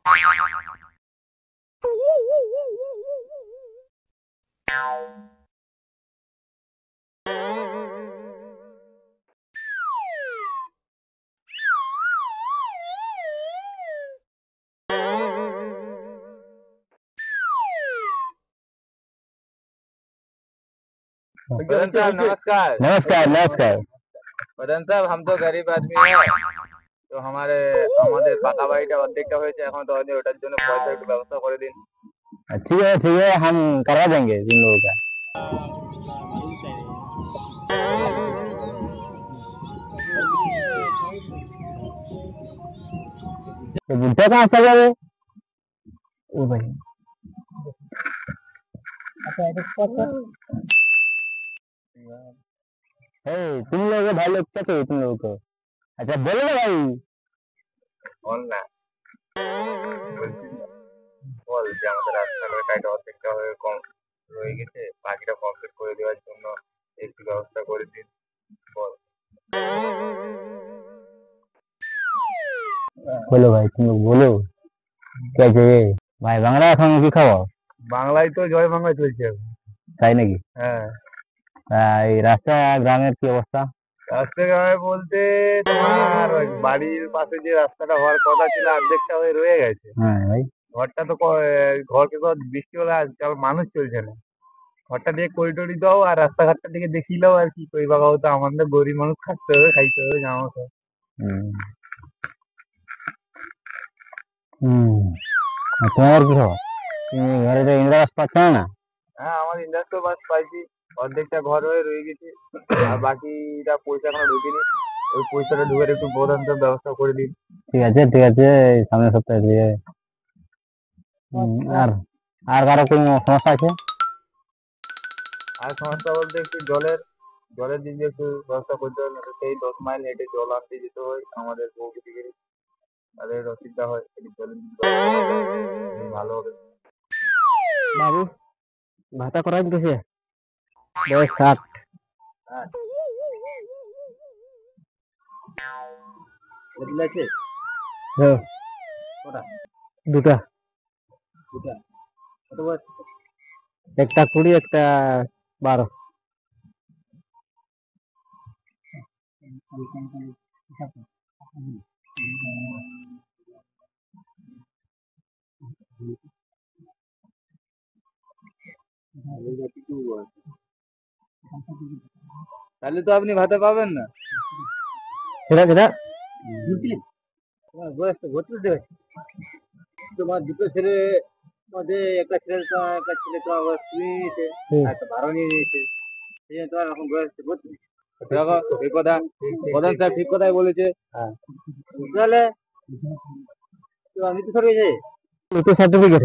प्रधान साहब नमस्कार। नमस्कार नमस्कार। प्रधान साहब हम तो गरीब आदमी है, तो हमारे पाका बाड़ीটা অর্ধেকটা হয়েছে, এখন তো হয়নি, ওটার জন্য পয়সা একটু ব্যবস্থা করে দিন। ठीक है हम करवा देंगे तुम लोगों का। तो बुढ़ा कहाँ से गए? ओ भाई तुम लोग भाई लोग क्या चाहिए तुम लोगों को? अच्छा बोलो ना भाई। বল না, বলছি না, বল যে আমাদের রাস্তাঘাটের কাজটা অর্ধেকটা হয়ে কম রয়ে গেছে, বাকিটা কমপ্লিট করে দেওয়ার জন্য একটু ব্যবস্থা করে দিন। বল। बोलो भाई तुम लोग बोलो क्या चाहिए भाई। बांग्ला खाओ की खाओ? বাংলায় তো জয় বাংলা চলছে এখন। তাই নাকি? হ্যাঁ, এই রাস্তা গ্রামের কি অবস্থা? রাস্তাঘাট বলতে তোমার বাড়ির পাশে যে রাস্তাটা হওয়ার কথা ছিল অর্ধেকটা হয়ে রয়ে গেছে। হ্যাঁ ভাই। ঘরটা তো ঘরকে তো বৃষ্টি হলে আজকাল মানুষ চলছে না। ঘরটা দিয়ে করিডোরি দাও আর রাস্তাঘাটটা দিকে দেখিয়ে দাও, আর কি কই বাবা, তো আমাদের গরিব মানুষ থাকতে হবে, খাইতে হবে, জানো তো। তোমার কি খবর? তুমি ঘরে তো ইন্দিরা আবাস পাচ্ছ না? হ্যাঁ, আমার ইন্ডাস্ট্রিয়াল বাস পাইছি, অর্ধেকটা ঘর হয়ে রয়ে গেছে, আর বাকিটা পয়সা এখনো ঢুকেনি। ওই পয়সাটা ঢুকার একটু প্রধান ব্যবস্থা করে দিন। ঠিক আছে সামনের সপ্তাহে দিয়ে। আর আর কারো কোনো সমস্যা আছে? আর সমস্যা বলতে একটু জলের দিক দিয়ে একটু ব্যবস্থা করতে হবে, না তো সেই 10 মাইল হেঁটে জল আনতে যেতে হয় আমাদের প্রকৃতিকে, তাদের অসুবিধা হয়, একটু জলের দিক দিয়ে ভালো হবে। বাবু ভাতা করাই দিতেছে বয়স 60। হ্যাঁ, আছে কটা? দুটা। দুটা? কত বয়স? একটা 20 একটা 12। তাহলে তো আপনি ভাতা পাবেন না। সেটা সেটা তোমার বয়স তো ভর্তি দেবে, তোমার দুটো ছেলে মধ্যে একটা ছেলে তোমার বয়স নিয়ে নিয়েছে, আর একটা ভাড়া নিয়ে নিয়েছে, সেই জন্য তোমার এখন বয়স ভর্তি। দেখো এই কথা প্রধান সাহেব ঠিক কথাই বলেছে। হ্যাঁ তাহলে তো আমি তো সরে গেছে সার্টিফিকেট